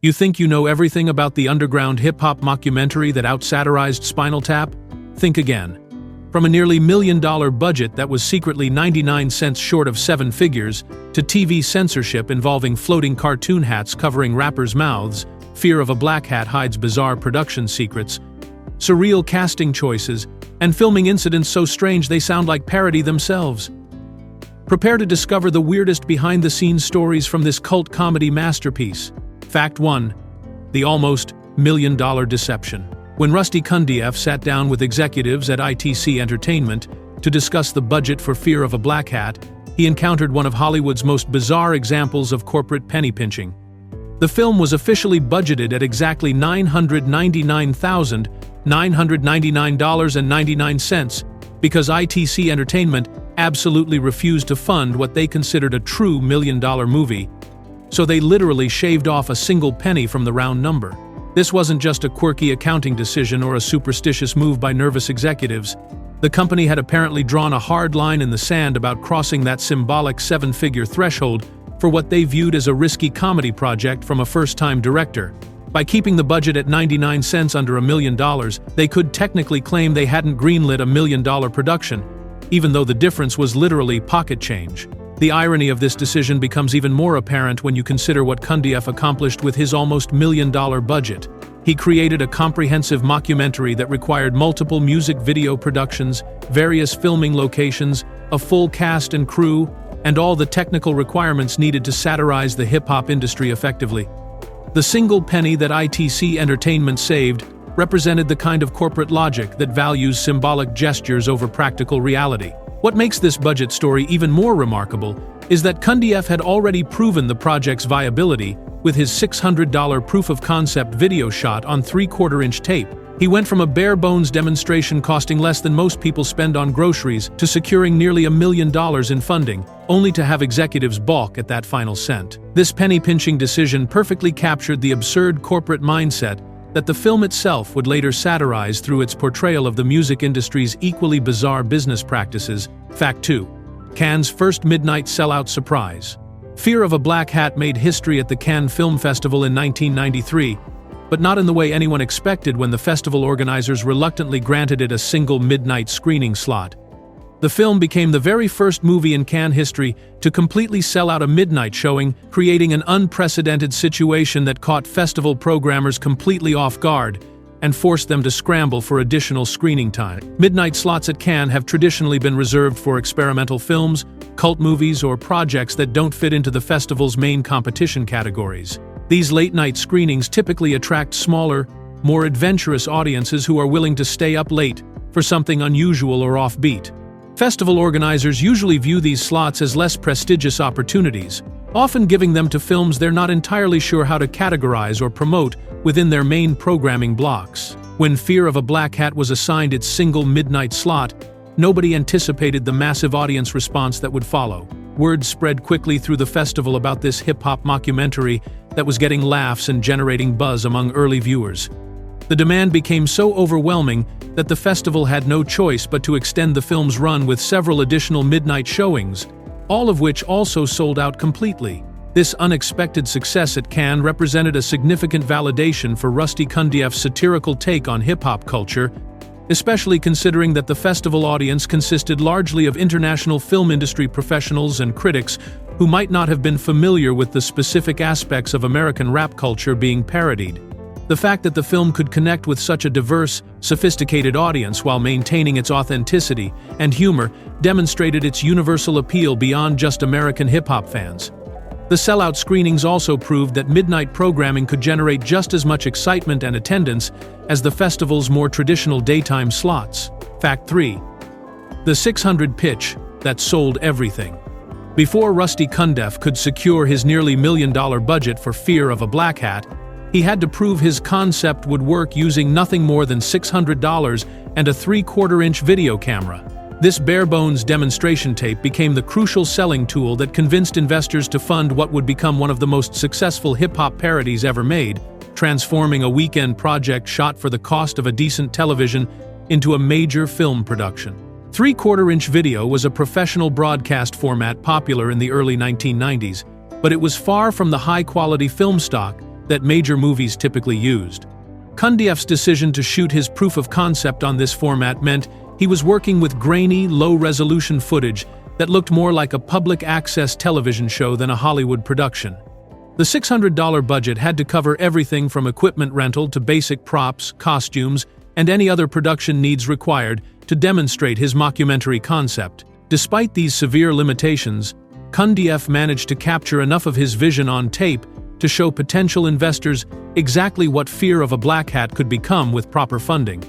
You think you know everything about the underground hip-hop mockumentary that out-satirized Spinal Tap? Think again. From a nearly $1 million budget that was secretly 99 cents short of seven figures, to TV censorship involving floating cartoon hats covering rappers' mouths, fear of a black hat hides bizarre production secrets, surreal casting choices, and filming incidents so strange they sound like parody themselves. Prepare to discover the weirdest behind-the-scenes stories from this cult comedy masterpiece. Fact 1. The almost $1 million deception. When Rusty Cundieff sat down with executives at ITC Entertainment to discuss the budget for Fear of a Black Hat, he encountered one of Hollywood's most bizarre examples of corporate penny pinching. The film was officially budgeted at exactly $999,999.99 because ITC Entertainment absolutely refused to fund what they considered a true $1 million movie, so they literally shaved off a single penny from the round number. This wasn't just a quirky accounting decision or a superstitious move by nervous executives. The company had apparently drawn a hard line in the sand about crossing that symbolic seven-figure threshold for what they viewed as a risky comedy project from a first-time director. By keeping the budget at 99 cents under $1 million, they could technically claim they hadn't greenlit a $1 million production, even though the difference was literally pocket change. The irony of this decision becomes even more apparent when you consider what Cundieff accomplished with his almost $1 million budget. He created a comprehensive mockumentary that required multiple music video productions, various filming locations, a full cast and crew, and all the technical requirements needed to satirize the hip-hop industry effectively. The single penny that ITC Entertainment saved represented the kind of corporate logic that values symbolic gestures over practical reality. What makes this budget story even more remarkable is that Cundieff had already proven the project's viability with his $600 proof-of-concept video shot on 3/4-inch tape. He went from a bare-bones demonstration costing less than most people spend on groceries to securing nearly $1 million in funding, only to have executives balk at that final cent. This penny-pinching decision perfectly captured the absurd corporate mindset that the film itself would later satirize through its portrayal of the music industry's equally bizarre business practices. Fact 2. Cannes' first midnight sellout surprise. Fear of a Black Hat made history at the Cannes Film Festival in 1993, but not in the way anyone expected when the festival organizers reluctantly granted it a single midnight screening slot. The film became the very first movie in Cannes history to completely sell out a midnight showing, creating an unprecedented situation that caught festival programmers completely off guard and forced them to scramble for additional screening time. Midnight slots at Cannes have traditionally been reserved for experimental films, cult movies, or projects that don't fit into the festival's main competition categories. These late-night screenings typically attract smaller, more adventurous audiences who are willing to stay up late for something unusual or offbeat. Festival organizers usually view these slots as less prestigious opportunities, often giving them to films they're not entirely sure how to categorize or promote within their main programming blocks. When Fear of a Black Hat was assigned its single midnight slot, nobody anticipated the massive audience response that would follow. Word spread quickly through the festival about this hip-hop mockumentary that was getting laughs and generating buzz among early viewers. The demand became so overwhelming that the festival had no choice but to extend the film's run with several additional midnight showings, all of which also sold out completely. This unexpected success at Cannes represented a significant validation for Rusty Cundieff's satirical take on hip-hop culture, especially considering that the festival audience consisted largely of international film industry professionals and critics who might not have been familiar with the specific aspects of American rap culture being parodied. The fact that the film could connect with such a diverse, sophisticated audience while maintaining its authenticity and humor demonstrated its universal appeal beyond just American hip-hop fans. The sellout screenings also proved that midnight programming could generate just as much excitement and attendance as the festival's more traditional daytime slots. Fact 3. The 600 pitch that sold everything. Before Rusty Cundieff could secure his nearly $1 million budget for Fear of a Black Hat, he had to prove his concept would work using nothing more than $600 and a 3/4-inch video camera. This bare-bones demonstration tape became the crucial selling tool that convinced investors to fund what would become one of the most successful hip-hop parodies ever made, transforming a weekend project shot for the cost of a decent television into a major film production. 3/4-inch video was a professional broadcast format popular in the early 1990s, but it was far from the high-quality film stock that major movies typically used. Kundieff's decision to shoot his proof of concept on this format meant he was working with grainy, low-resolution footage that looked more like a public-access television show than a Hollywood production. The $600 budget had to cover everything from equipment rental to basic props, costumes, and any other production needs required to demonstrate his mockumentary concept. Despite these severe limitations, Kundieff managed to capture enough of his vision on tape to show potential investors exactly what Fear of a Black Hat could become with proper funding.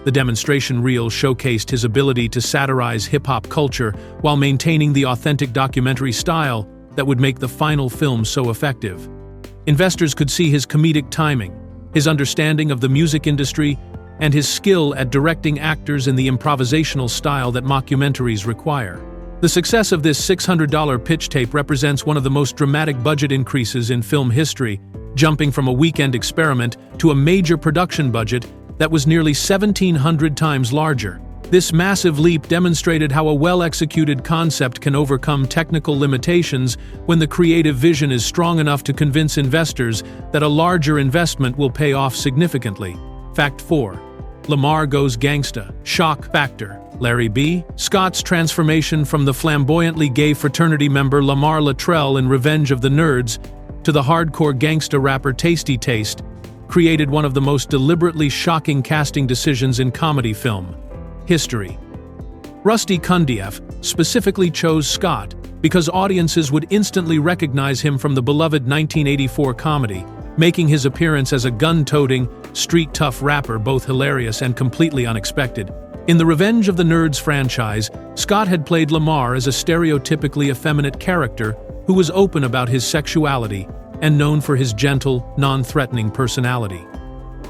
The demonstration reel showcased his ability to satirize hip-hop culture while maintaining the authentic documentary style that would make the final film so effective. Investors could see his comedic timing, his understanding of the music industry, and his skill at directing actors in the improvisational style that mockumentaries require. The success of this $600 pitch tape represents one of the most dramatic budget increases in film history, jumping from a weekend experiment to a major production budget that was nearly 1,700 times larger. This massive leap demonstrated how a well-executed concept can overcome technical limitations when the creative vision is strong enough to convince investors that a larger investment will pay off significantly. Fact 4. Lamar Goes Gangsta. Shock factor. Larry B. Scott's transformation from the flamboyantly gay fraternity member Lamar Latrell in Revenge of the Nerds to the hardcore gangsta rapper Tasty Taste created one of the most deliberately shocking casting decisions in comedy film history. Rusty Kundieff specifically chose Scott because audiences would instantly recognize him from the beloved 1984 comedy, making his appearance as a gun-toting, street-tough rapper both hilarious and completely unexpected. In the Revenge of the Nerds franchise, Scott had played Lamar as a stereotypically effeminate character who was open about his sexuality and known for his gentle, non-threatening personality.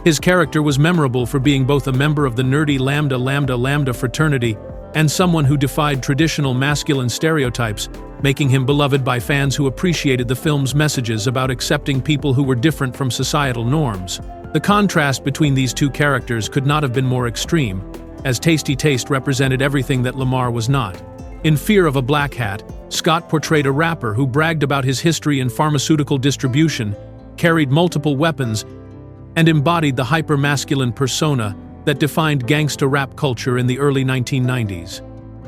His character was memorable for being both a member of the nerdy Lambda Lambda Lambda fraternity and someone who defied traditional masculine stereotypes, making him beloved by fans who appreciated the film's messages about accepting people who were different from societal norms. The contrast between these two characters could not have been more extreme, as Tasty Taste represented everything that Lamar was not. In Fear of a Black Hat, Scott portrayed a rapper who bragged about his history in pharmaceutical distribution, carried multiple weapons, and embodied the hyper-masculine persona that defined gangsta rap culture in the early 1990s.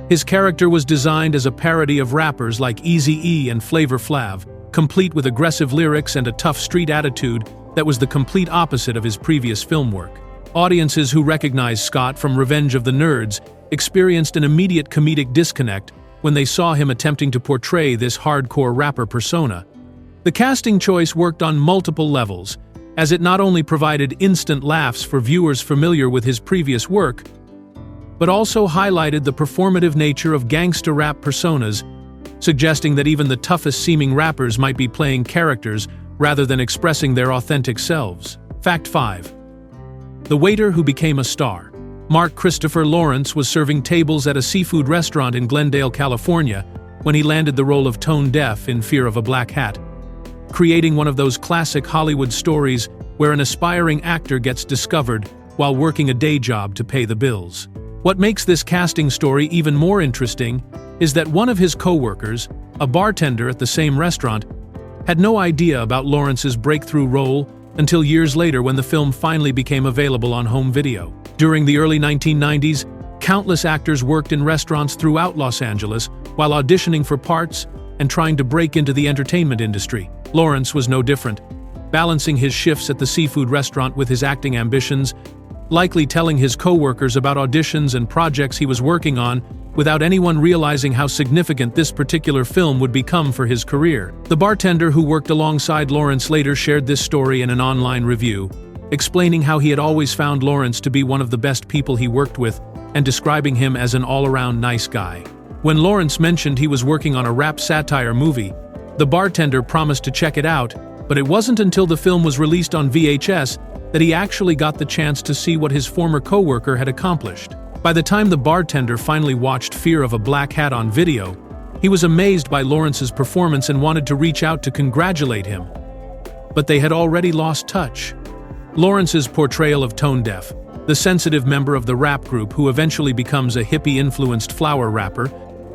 His character was designed as a parody of rappers like Eazy-E and Flavor Flav, complete with aggressive lyrics and a tough street attitude that was the complete opposite of his previous film work. Audiences who recognized Scott from Revenge of the Nerds experienced an immediate comedic disconnect when they saw him attempting to portray this hardcore rapper persona. The casting choice worked on multiple levels, as it not only provided instant laughs for viewers familiar with his previous work, but also highlighted the performative nature of gangsta rap personas, suggesting that even the toughest-seeming rappers might be playing characters rather than expressing their authentic selves. Fact 5. The waiter who became a star. Mark Christopher Lawrence was serving tables at a seafood restaurant in Glendale, California, when he landed the role of Tone Deaf in Fear of a Black Hat, creating one of those classic Hollywood stories where an aspiring actor gets discovered while working a day job to pay the bills. What makes this casting story even more interesting is that one of his co-workers, a bartender at the same restaurant, had no idea about Lawrence's breakthrough role until years later when the film finally became available on home video. During the early 1990s, countless actors worked in restaurants throughout Los Angeles while auditioning for parts and trying to break into the entertainment industry. Lawrence was no different, balancing his shifts at the seafood restaurant with his acting ambitions, likely telling his co-workers about auditions and projects he was working on without anyone realizing how significant this particular film would become for his career. The bartender who worked alongside Lawrence later shared this story in an online review, explaining how he had always found Lawrence to be one of the best people he worked with and describing him as an all-around nice guy. When Lawrence mentioned he was working on a rap satire movie, the bartender promised to check it out, but it wasn't until the film was released on VHS that he actually got the chance to see what his former co-worker had accomplished. By the time the bartender finally watched Fear of a Black Hat on video, he was amazed by Lawrence's performance and wanted to reach out to congratulate him. But they had already lost touch. Lawrence's portrayal of Tone Deaf, the sensitive member of the rap group who eventually becomes a hippie-influenced flower rapper,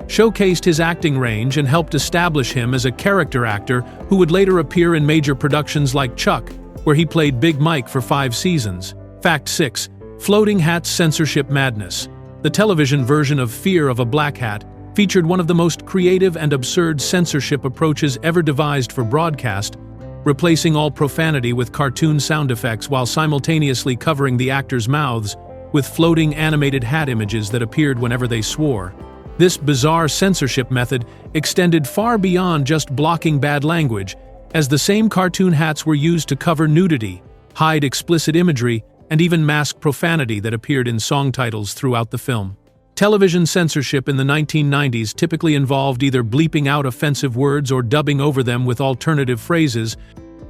showcased his acting range and helped establish him as a character actor who would later appear in major productions like Chuck where he played Big Mike for 5 seasons. Fact 6. Floating Hats Censorship Madness. The television version of Fear of a Black Hat featured one of the most creative and absurd censorship approaches ever devised for broadcast, replacing all profanity with cartoon sound effects while simultaneously covering the actors' mouths with floating animated hat images that appeared whenever they swore. This bizarre censorship method extended far beyond just blocking bad language, as the same cartoon hats were used to cover nudity, hide explicit imagery, and even mask profanity that appeared in song titles throughout the film. Television censorship in the 1990s typically involved either bleeping out offensive words or dubbing over them with alternative phrases,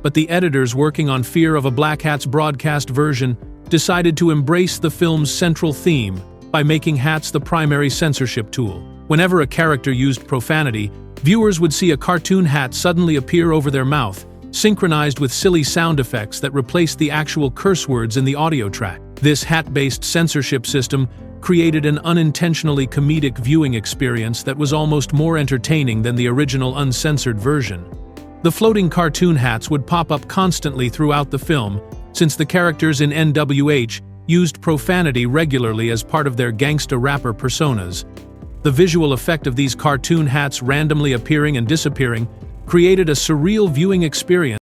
but the editors working on Fear of a Black Hat's broadcast version decided to embrace the film's central theme by making hats the primary censorship tool. Whenever a character used profanity, viewers would see a cartoon hat suddenly appear over their mouth, synchronized with silly sound effects that replaced the actual curse words in the audio track. This hat-based censorship system created an unintentionally comedic viewing experience that was almost more entertaining than the original uncensored version. The floating cartoon hats would pop up constantly throughout the film, since the characters in NWH used profanity regularly as part of their gangsta rapper personas. The visual effect of these cartoon hats randomly appearing and disappearing created a surreal viewing experience